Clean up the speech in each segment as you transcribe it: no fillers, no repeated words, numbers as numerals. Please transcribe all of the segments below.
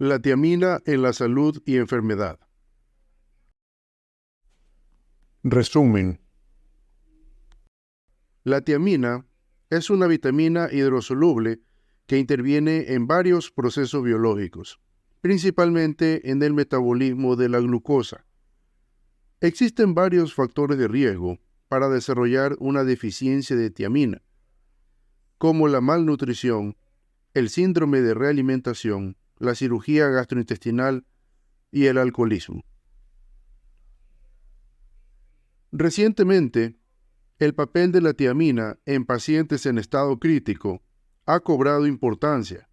La tiamina en la salud y enfermedad. Resumen. La tiamina es una vitamina hidrosoluble que interviene en varios procesos biológicos, principalmente en el metabolismo de la glucosa. Existen varios factores de riesgo para desarrollar una deficiencia de tiamina, como la malnutrición, el síndrome de realimentación, la cirugía gastrointestinal y el alcoholismo. Recientemente, el papel de la tiamina en pacientes en estado crítico ha cobrado importancia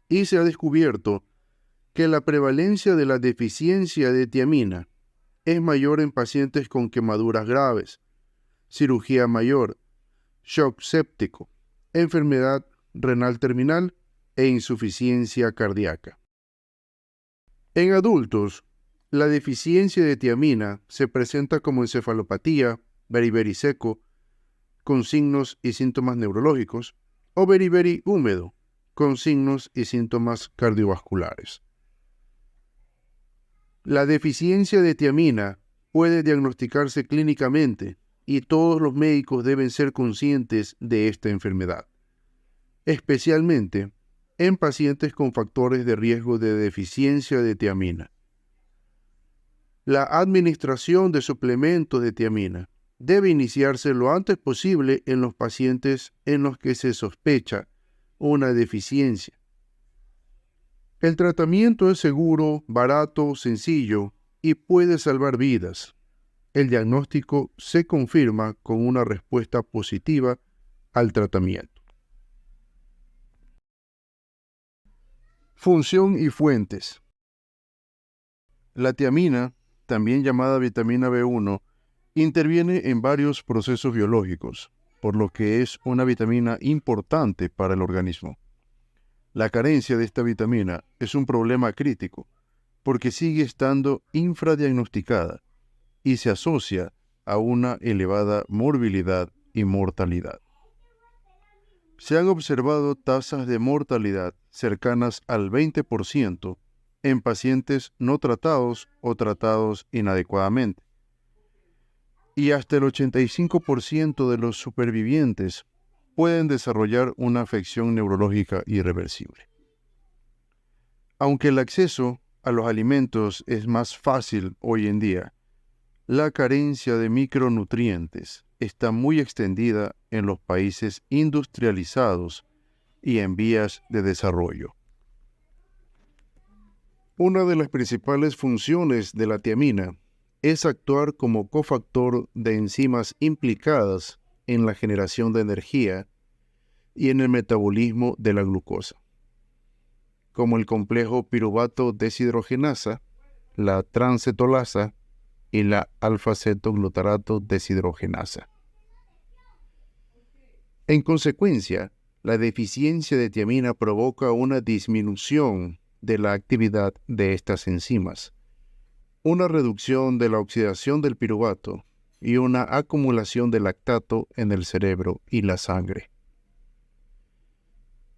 y se ha descubierto que la prevalencia de la deficiencia de tiamina es mayor en pacientes con quemaduras graves, cirugía mayor, shock séptico, enfermedad renal terminal e insuficiencia cardíaca. En adultos, la deficiencia de tiamina se presenta como encefalopatía, beriberi seco, con signos y síntomas neurológicos, o beriberi húmedo, con signos y síntomas cardiovasculares. La deficiencia de tiamina puede diagnosticarse clínicamente y todos los médicos deben ser conscientes de esta enfermedad, especialmente en pacientes con factores de riesgo de deficiencia de tiamina. La administración de suplementos de tiamina debe iniciarse lo antes posible en los pacientes en los que se sospecha una deficiencia. El tratamiento es seguro, barato, sencillo y puede salvar vidas. El diagnóstico se confirma con una respuesta positiva al tratamiento. Función y fuentes. La tiamina, también llamada vitamina B1, interviene en varios procesos biológicos, por lo que es una vitamina importante para el organismo. La carencia de esta vitamina es un problema crítico, porque sigue estando infradiagnosticada y se asocia a una elevada morbilidad y mortalidad. Se han observado tasas de mortalidad cercanas al 20% en pacientes no tratados o tratados inadecuadamente. Y hasta el 85% de los supervivientes pueden desarrollar una afección neurológica irreversible. Aunque el acceso a los alimentos es más fácil hoy en día, la carencia de micronutrientes está muy extendida en los países industrializados y en vías de desarrollo. Una de las principales funciones de la tiamina es actuar como cofactor de enzimas implicadas en la generación de energía y en el metabolismo de la glucosa, como el complejo piruvato deshidrogenasa, la transcetolasa y la alfa-cetoglutarato deshidrogenasa. En consecuencia, la deficiencia de tiamina provoca una disminución de la actividad de estas enzimas, una reducción de la oxidación del piruvato y una acumulación de lactato en el cerebro y la sangre.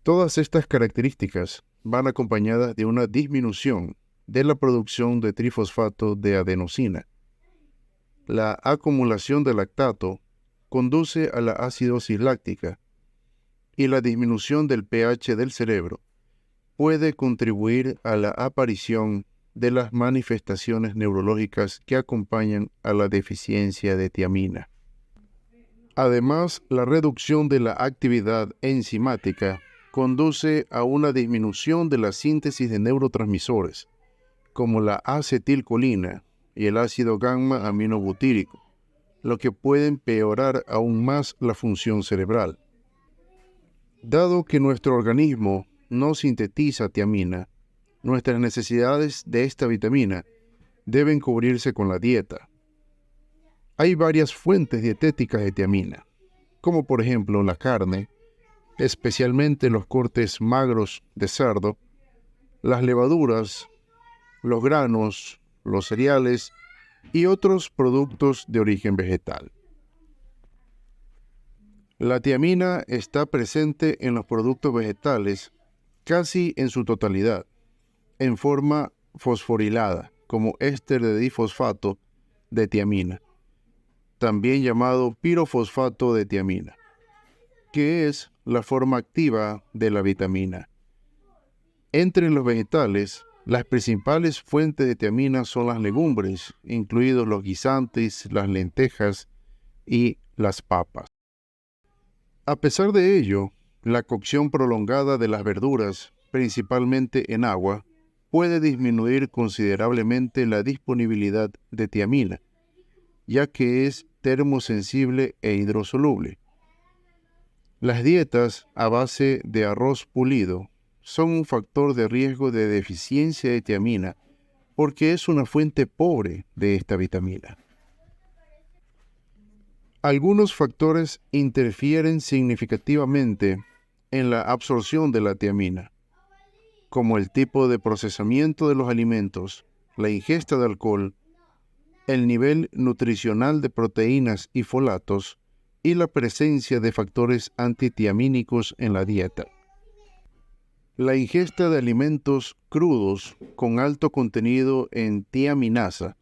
Todas estas características van acompañadas de una disminución de la producción de trifosfato de adenosina. La acumulación de lactato conduce a la acidosis láctica y la disminución del pH del cerebro puede contribuir a la aparición de las manifestaciones neurológicas que acompañan a la deficiencia de tiamina. Además, la reducción de la actividad enzimática conduce a una disminución de la síntesis de neurotransmisores, como la acetilcolina y el ácido gamma aminobutírico, lo que puede empeorar aún más la función cerebral. Dado que nuestro organismo no sintetiza tiamina, nuestras necesidades de esta vitamina deben cubrirse con la dieta. Hay varias fuentes dietéticas de tiamina, como por ejemplo la carne, especialmente los cortes magros de cerdo, las levaduras, los granos, los cereales y otros productos de origen vegetal. La tiamina está presente en los productos vegetales casi en su totalidad, en forma fosforilada, como éster de difosfato de tiamina, también llamado pirofosfato de tiamina, que es la forma activa de la vitamina. Entre los vegetales, las principales fuentes de tiamina son las legumbres, incluidos los guisantes, las lentejas y las papas. A pesar de ello, la cocción prolongada de las verduras, principalmente en agua, puede disminuir considerablemente la disponibilidad de tiamina, ya que es termosensible e hidrosoluble. Las dietas a base de arroz pulido son un factor de riesgo de deficiencia de tiamina porque es una fuente pobre de esta vitamina. Algunos factores interfieren significativamente en la absorción de la tiamina, como el tipo de procesamiento de los alimentos, la ingesta de alcohol, el nivel nutricional de proteínas y folatos y la presencia de factores antitiamínicos en la dieta. La ingesta de alimentos crudos con alto contenido en tiaminasa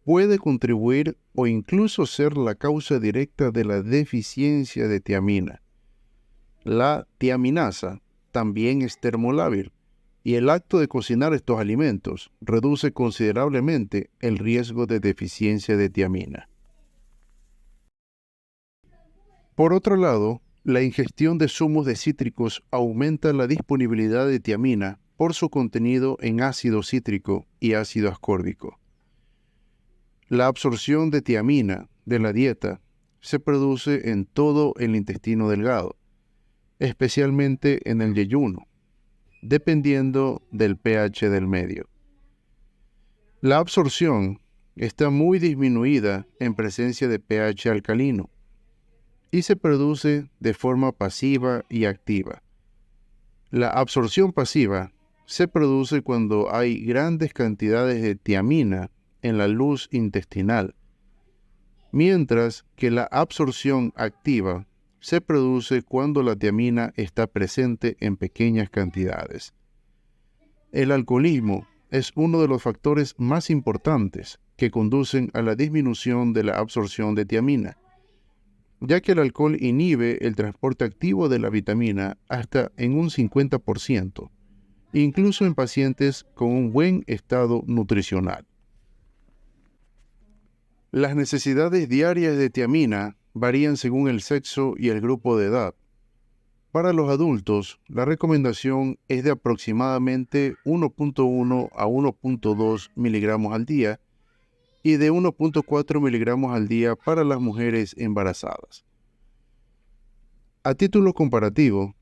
puede contribuir o incluso ser la causa directa de la deficiencia de tiamina. La tiaminasa también es termolábil y el acto de cocinar estos alimentos reduce considerablemente el riesgo de deficiencia de tiamina. Por otro lado, la ingestión de zumos de cítricos aumenta la disponibilidad de tiamina por su contenido en ácido cítrico y ácido ascórbico. La absorción de tiamina de la dieta se produce en todo el intestino delgado, especialmente en el yeyuno, dependiendo del pH del medio. La absorción está muy disminuida en presencia de pH alcalino y se produce de forma pasiva y activa. La absorción pasiva se produce cuando hay grandes cantidades de tiamina en la luz intestinal, mientras que la absorción activa se produce cuando la tiamina está presente en pequeñas cantidades. El alcoholismo es uno de los factores más importantes que conducen a la disminución de la absorción de tiamina, ya que el alcohol inhibe el transporte activo de la vitamina hasta en un 50%, incluso en pacientes con un buen estado nutricional. Las necesidades diarias de tiamina varían según el sexo y el grupo de edad. Para los adultos, la recomendación es de aproximadamente 1.1 a 1.2 miligramos al día y de 1.4 miligramos al día para las mujeres embarazadas. A título comparativo,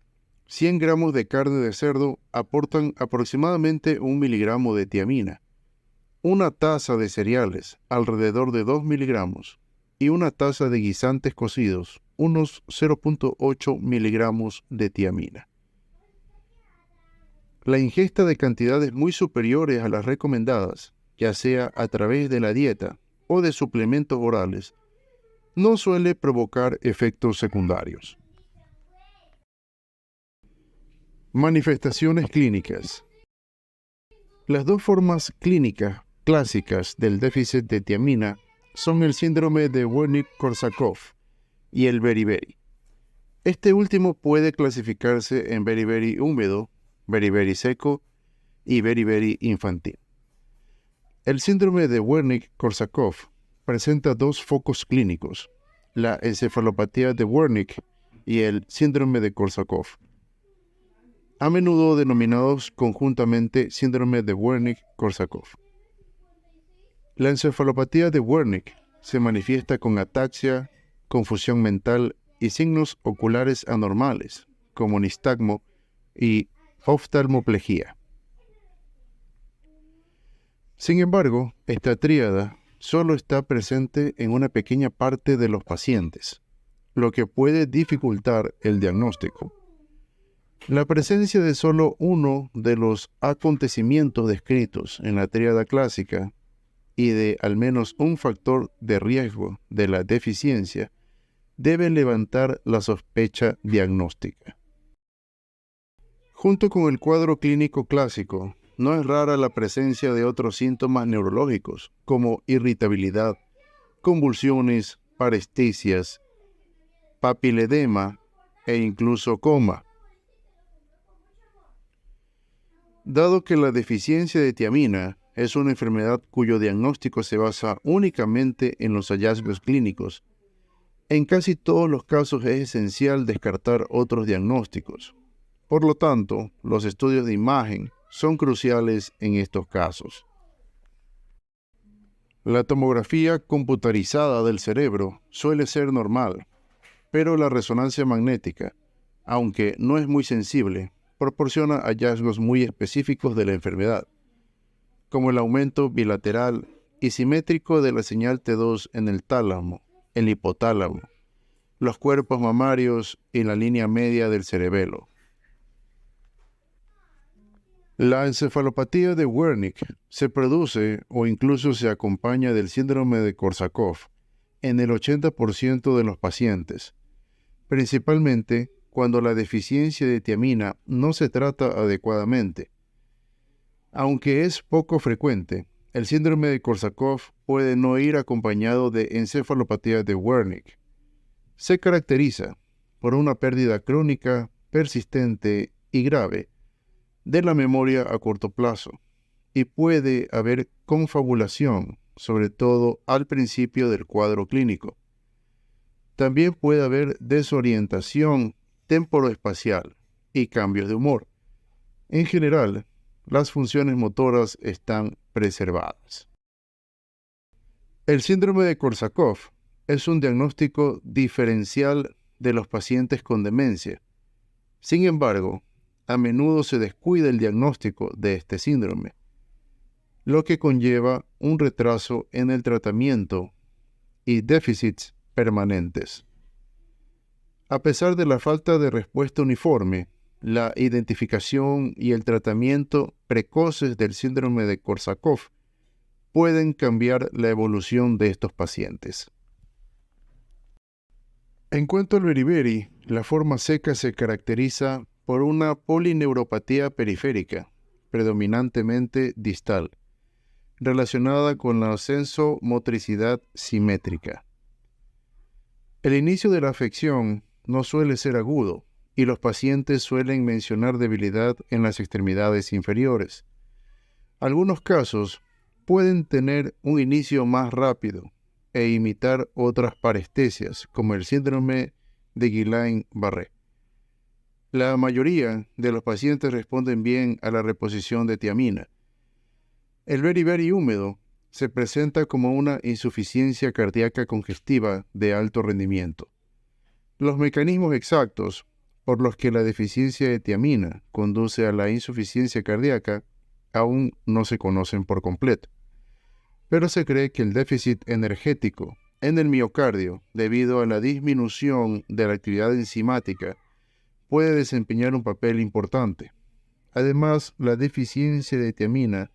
100 gramos de carne de cerdo aportan aproximadamente 1 miligramo de tiamina, una taza de cereales, alrededor de 2 miligramos, y una taza de guisantes cocidos, unos 0.8 miligramos de tiamina. La ingesta de cantidades muy superiores a las recomendadas, ya sea a través de la dieta o de suplementos orales, no suele provocar efectos secundarios. Manifestaciones clínicas. Las dos formas clínicas clásicas del déficit de tiamina son el síndrome de Wernicke-Korsakoff y el beriberi. Este último puede clasificarse en beriberi húmedo, beriberi seco y beriberi infantil. El síndrome de Wernicke-Korsakoff presenta dos focos clínicos, la encefalopatía de Wernicke y el síndrome de Korsakoff, a menudo denominados conjuntamente síndrome de Wernicke-Korsakoff. La encefalopatía de Wernicke se manifiesta con ataxia, confusión mental y signos oculares anormales, como nistagmo y oftalmoplegia. Sin embargo, esta tríada solo está presente en una pequeña parte de los pacientes, lo que puede dificultar el diagnóstico. La presencia de solo uno de los acontecimientos descritos en la tríada clásica y de al menos un factor de riesgo de la deficiencia debe levantar la sospecha diagnóstica. Junto con el cuadro clínico clásico, no es rara la presencia de otros síntomas neurológicos, como irritabilidad, convulsiones, parestesias, papiledema e incluso coma. Dado que la deficiencia de tiamina es una enfermedad cuyo diagnóstico se basa únicamente en los hallazgos clínicos, en casi todos los casos es esencial descartar otros diagnósticos. Por lo tanto, los estudios de imagen son cruciales en estos casos. La tomografía computarizada del cerebro suele ser normal, pero la resonancia magnética, aunque no es muy sensible, proporciona hallazgos muy específicos de la enfermedad, como el aumento bilateral y simétrico de la señal T2 en el tálamo, el hipotálamo, los cuerpos mamarios y la línea media del cerebelo. La encefalopatía de Wernicke se produce o incluso se acompaña del síndrome de Korsakoff en el 80% de los pacientes, principalmente cuando la deficiencia de tiamina no se trata adecuadamente. Aunque es poco frecuente, el síndrome de Korsakoff puede no ir acompañado de encefalopatía de Wernicke. Se caracteriza por una pérdida crónica, persistente y grave de la memoria a corto plazo, y puede haber confabulación, sobre todo al principio del cuadro clínico. También puede haber desorientación temporoespacial y cambios de humor. En general, las funciones motoras están preservadas. El síndrome de Korsakoff es un diagnóstico diferencial de los pacientes con demencia. Sin embargo, a menudo se descuida el diagnóstico de este síndrome, lo que conlleva un retraso en el tratamiento y déficits permanentes. A pesar de la falta de respuesta uniforme, la identificación y el tratamiento precoces del síndrome de Korsakoff pueden cambiar la evolución de estos pacientes. En cuanto al beriberi, la forma seca se caracteriza por una polineuropatía periférica, predominantemente distal, relacionada con la sensomotricidad simétrica. El inicio de la afección no suele ser agudo y los pacientes suelen mencionar debilidad en las extremidades inferiores. Algunos casos pueden tener un inicio más rápido e imitar otras parestesias, como el síndrome de Guillain-Barré. La mayoría de los pacientes responden bien a la reposición de tiamina. El beriberi húmedo se presenta como una insuficiencia cardíaca congestiva de alto rendimiento. Los mecanismos exactos por los que la deficiencia de tiamina conduce a la insuficiencia cardíaca aún no se conocen por completo, pero se cree que el déficit energético en el miocardio, debido a la disminución de la actividad enzimática, puede desempeñar un papel importante. Además, la deficiencia de tiamina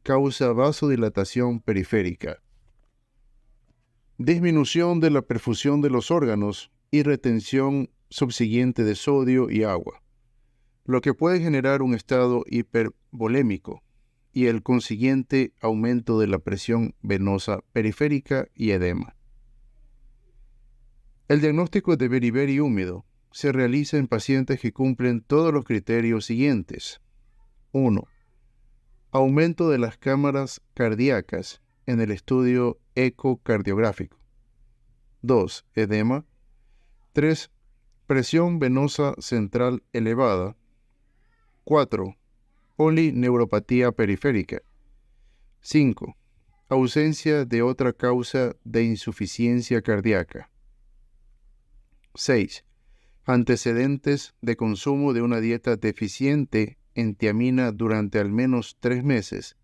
causa vasodilatación periférica, disminución de la perfusión de los órganos y retención subsiguiente de sodio y agua, lo que puede generar un estado hipervolémico y el consiguiente aumento de la presión venosa periférica y edema. El diagnóstico de beriberi húmedo se realiza en pacientes que cumplen todos los criterios siguientes. 1. Aumento de las cámaras cardíacas en el estudio ecocardiográfico. 2. Edema. 3. Presión venosa central elevada. 4. Polineuropatía periférica. 5. Ausencia de otra causa de insuficiencia cardíaca. 6. Antecedentes de consumo de una dieta deficiente en tiamina durante al menos 3 meses.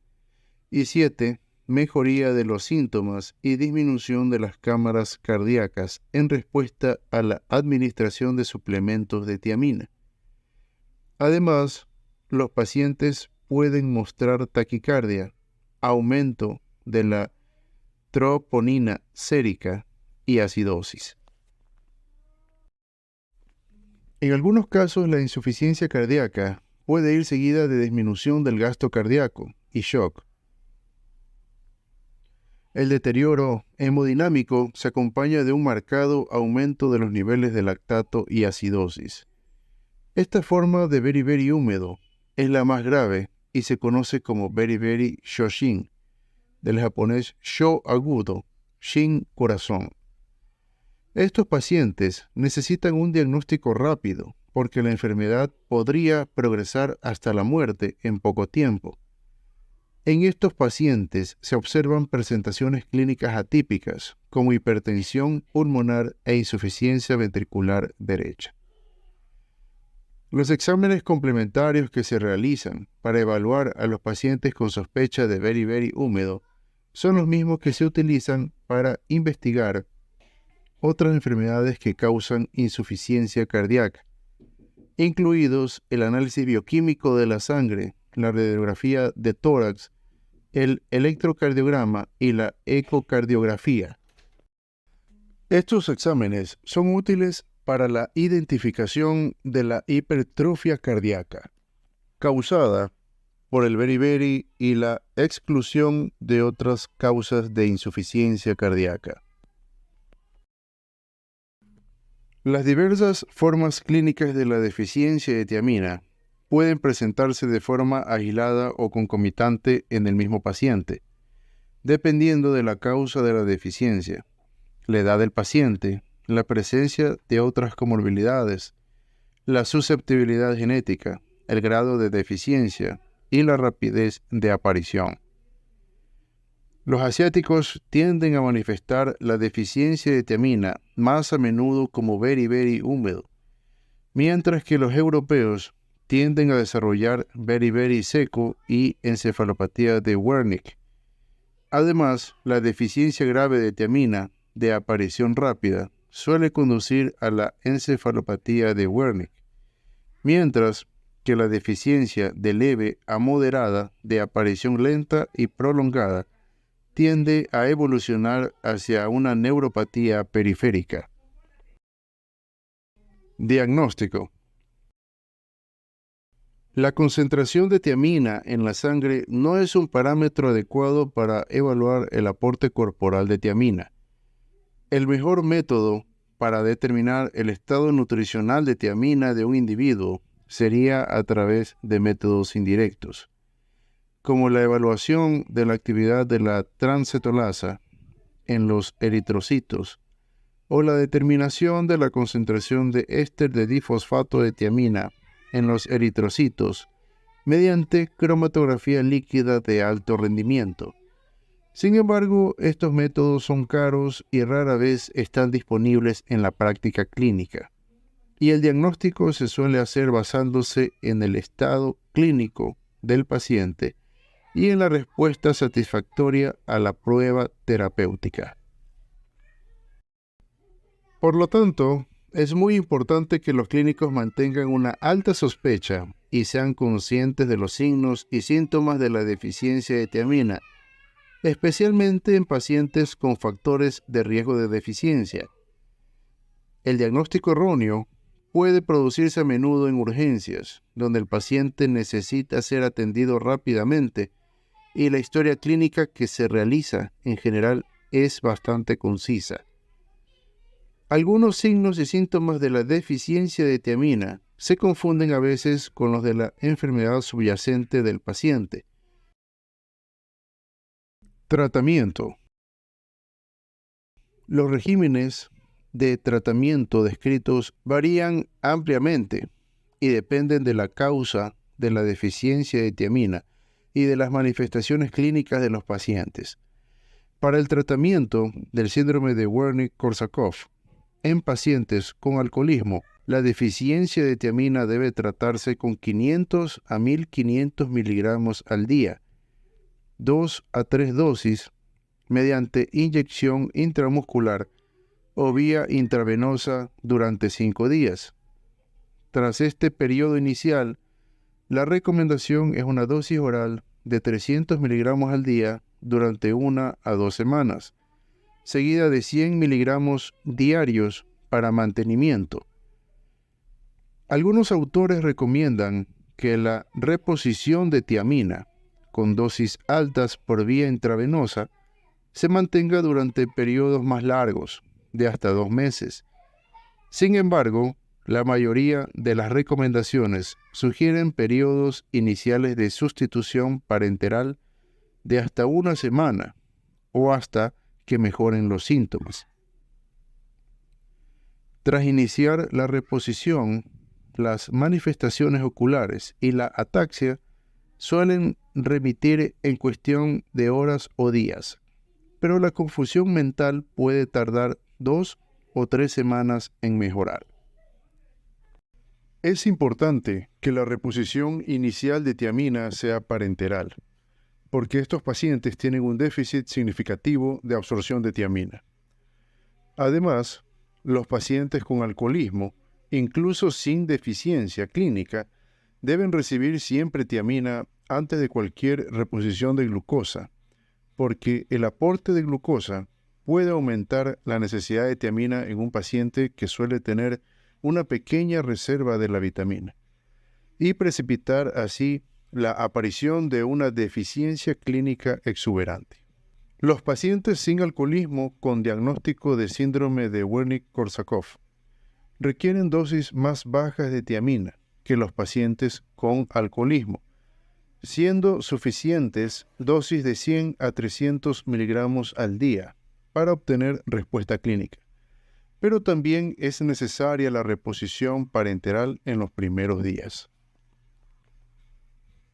Y 7. Mejoría de los síntomas y disminución de las cámaras cardíacas en respuesta a la administración de suplementos de tiamina. Además, los pacientes pueden mostrar taquicardia, aumento de la troponina sérica y acidosis. En algunos casos, la insuficiencia cardíaca puede ir seguida de disminución del gasto cardíaco y shock. El deterioro hemodinámico se acompaña de un marcado aumento de los niveles de lactato y acidosis. Esta forma de beriberi húmedo es la más grave y se conoce como beriberi shoshin, del japonés sho agudo, shin corazón. Estos pacientes necesitan un diagnóstico rápido porque la enfermedad podría progresar hasta la muerte en poco tiempo. En estos pacientes se observan presentaciones clínicas atípicas como hipertensión pulmonar e insuficiencia ventricular derecha. Los exámenes complementarios que se realizan para evaluar a los pacientes con sospecha de beriberi húmedo son los mismos que se utilizan para investigar otras enfermedades que causan insuficiencia cardíaca, incluidos el análisis bioquímico de la sangre, la radiografía de tórax, el electrocardiograma y la ecocardiografía. Estos exámenes son útiles para la identificación de la hipertrofia cardíaca, causada por el beriberi y la exclusión de otras causas de insuficiencia cardíaca. Las diversas formas clínicas de la deficiencia de tiamina pueden presentarse de forma aislada o concomitante en el mismo paciente, dependiendo de la causa de la deficiencia, la edad del paciente, la presencia de otras comorbilidades, la susceptibilidad genética, el grado de deficiencia y la rapidez de aparición. Los asiáticos tienden a manifestar la deficiencia de tiamina más a menudo como beriberi húmedo, mientras que los europeos tienden a desarrollar beriberi seco y encefalopatía de Wernicke. Además, la deficiencia grave de tiamina de aparición rápida suele conducir a la encefalopatía de Wernicke, mientras que la deficiencia de leve a moderada de aparición lenta y prolongada tiende a evolucionar hacia una neuropatía periférica. Diagnóstico. La concentración de tiamina en la sangre no es un parámetro adecuado para evaluar el aporte corporal de tiamina. El mejor método para determinar el estado nutricional de tiamina de un individuo sería a través de métodos indirectos, como la evaluación de la actividad de la transcetolasa en los eritrocitos o la determinación de la concentración de éster de difosfato de tiamina en los eritrocitos mediante cromatografía líquida de alto rendimiento. Sin embargo, estos métodos son caros y rara vez están disponibles en la práctica clínica, y el diagnóstico se suele hacer basándose en el estado clínico del paciente y en la respuesta satisfactoria a la prueba terapéutica. Por lo tanto, es muy importante que los clínicos mantengan una alta sospecha y sean conscientes de los signos y síntomas de la deficiencia de tiamina, especialmente en pacientes con factores de riesgo de deficiencia. El diagnóstico erróneo puede producirse a menudo en urgencias, donde el paciente necesita ser atendido rápidamente y la historia clínica que se realiza en general es bastante concisa. Algunos signos y síntomas de la deficiencia de tiamina se confunden a veces con los de la enfermedad subyacente del paciente. Tratamiento. Los regímenes de tratamiento descritos varían ampliamente y dependen de la causa de la deficiencia de tiamina y de las manifestaciones clínicas de los pacientes. Para el tratamiento del síndrome de Wernicke-Korsakoff en pacientes con alcoholismo, la deficiencia de tiamina debe tratarse con 500 a 1500 miligramos al día, 2 a 3 dosis, mediante inyección intramuscular o vía intravenosa durante 5 días. Tras este periodo inicial, la recomendación es una dosis oral de 300 miligramos al día durante 1 a 2 semanas, seguida de 100 miligramos diarios para mantenimiento. Algunos autores recomiendan que la reposición de tiamina con dosis altas por vía intravenosa se mantenga durante periodos más largos, de hasta 2 meses. Sin embargo, la mayoría de las recomendaciones sugieren periodos iniciales de sustitución parenteral de hasta 1 semana o hasta que mejoren los síntomas. Tras iniciar la reposición, las manifestaciones oculares y la ataxia suelen remitir en cuestión de horas o días, pero la confusión mental puede tardar 2 o 3 semanas en mejorar. Es importante que la reposición inicial de tiamina sea parenteral, porque estos pacientes tienen un déficit significativo de absorción de tiamina. Además, los pacientes con alcoholismo, incluso sin deficiencia clínica, deben recibir siempre tiamina antes de cualquier reposición de glucosa, porque el aporte de glucosa puede aumentar la necesidad de tiamina en un paciente que suele tener una pequeña reserva de la vitamina y precipitar así la aparición de una deficiencia clínica exuberante. Los pacientes sin alcoholismo con diagnóstico de síndrome de Wernicke-Korsakoff requieren dosis más bajas de tiamina que los pacientes con alcoholismo, siendo suficientes dosis de 100 a 300 miligramos al día para obtener respuesta clínica. Pero también es necesaria la reposición parenteral en los primeros días.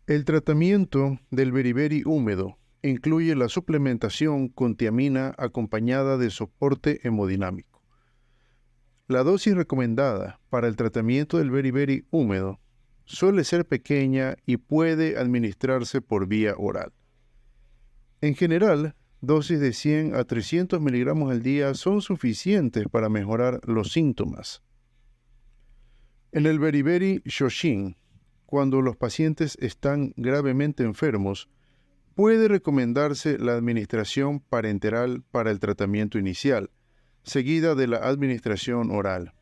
El tratamiento del beriberi húmedo incluye la suplementación con tiamina acompañada de soporte hemodinámico. La dosis recomendada para el tratamiento del beriberi húmedo suele ser pequeña y puede administrarse por vía oral. En general, dosis de 100 a 300 miligramos al día son suficientes para mejorar los síntomas. En el beriberi shoshin, cuando los pacientes están gravemente enfermos, puede recomendarse la administración parenteral para el tratamiento inicial, seguida de la administración oral.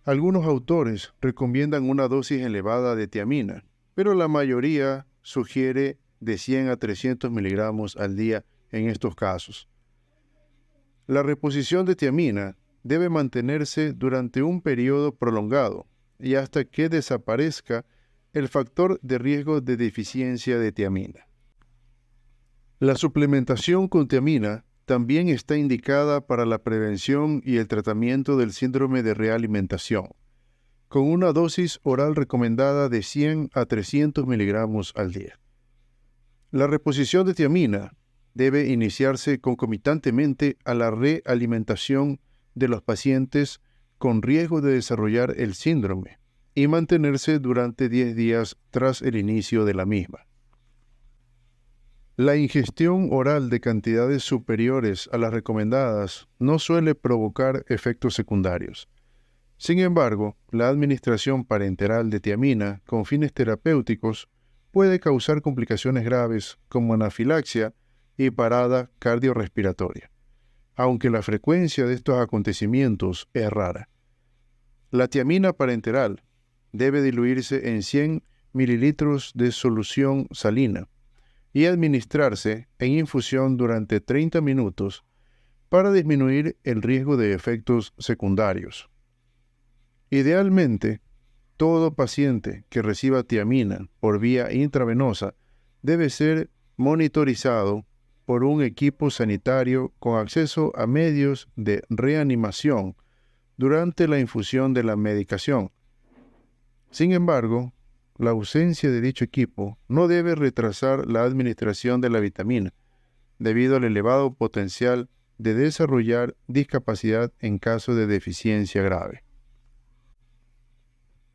Algunos autores recomiendan una dosis elevada de tiamina, pero la mayoría sugiere de 100 a 300 miligramos al día en estos casos. La reposición de tiamina debe mantenerse durante un periodo prolongado y hasta que desaparezca el factor de riesgo de deficiencia de tiamina. La suplementación con tiamina también está indicada para la prevención y el tratamiento del síndrome de realimentación, con una dosis oral recomendada de 100 a 300 miligramos al día. La reposición de tiamina debe iniciarse concomitantemente a la realimentación de los pacientes con riesgo de desarrollar el síndrome y mantenerse durante 10 días tras el inicio de la misma. La ingestión oral de cantidades superiores a las recomendadas no suele provocar efectos secundarios. Sin embargo, la administración parenteral de tiamina con fines terapéuticos puede causar complicaciones graves como anafilaxia y parada cardiorrespiratoria, aunque la frecuencia de estos acontecimientos es rara. La tiamina parenteral debe diluirse en 100 mililitros de solución salina y administrarse en infusión durante 30 minutos para disminuir el riesgo de efectos secundarios. Idealmente, todo paciente que reciba tiamina por vía intravenosa debe ser monitorizado por un equipo sanitario con acceso a medios de reanimación durante la infusión de la medicación. Sin embargo, la ausencia de dicho equipo no debe retrasar la administración de la vitamina, debido al elevado potencial de desarrollar discapacidad en caso de deficiencia grave.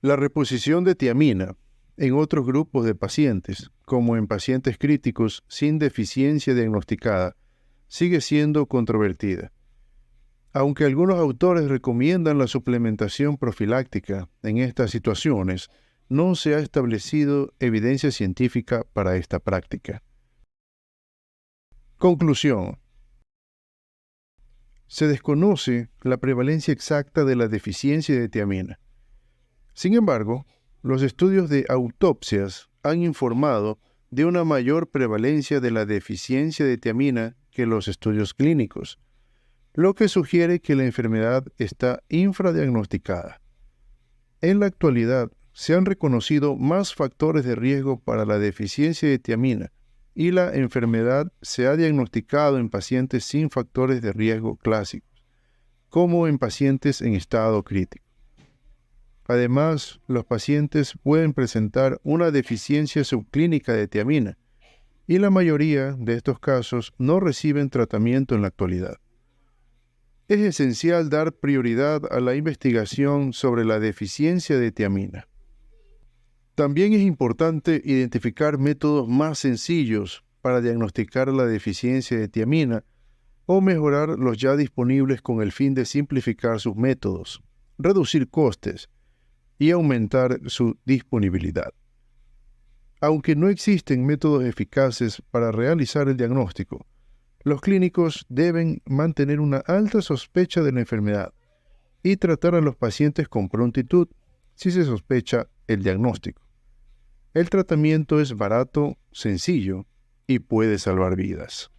La reposición de tiamina en otros grupos de pacientes, como en pacientes críticos sin deficiencia diagnosticada, sigue siendo controvertida. Aunque algunos autores recomiendan la suplementación profiláctica en estas situaciones, no se ha establecido evidencia científica para esta práctica. Conclusión. Se desconoce la prevalencia exacta de la deficiencia de tiamina. Sin embargo, Los estudios de autopsias han informado de una mayor prevalencia de la deficiencia de tiamina que los estudios clínicos, lo que sugiere que la enfermedad está infradiagnosticada. En la actualidad, se han reconocido más factores de riesgo para la deficiencia de tiamina y la enfermedad se ha diagnosticado en pacientes sin factores de riesgo clásicos, como en pacientes en estado crítico. Además, los pacientes pueden presentar una deficiencia subclínica de tiamina y la mayoría de estos casos no reciben tratamiento en la actualidad. Es esencial dar prioridad a la investigación sobre la deficiencia de tiamina. También es importante identificar métodos más sencillos para diagnosticar la deficiencia de tiamina o mejorar los ya disponibles con el fin de simplificar sus métodos, reducir costes y aumentar su disponibilidad. Aunque no existen métodos eficaces para realizar el diagnóstico, los clínicos deben mantener una alta sospecha de la enfermedad y tratar a los pacientes con prontitud si se sospecha el diagnóstico. El tratamiento es barato, sencillo y puede salvar vidas.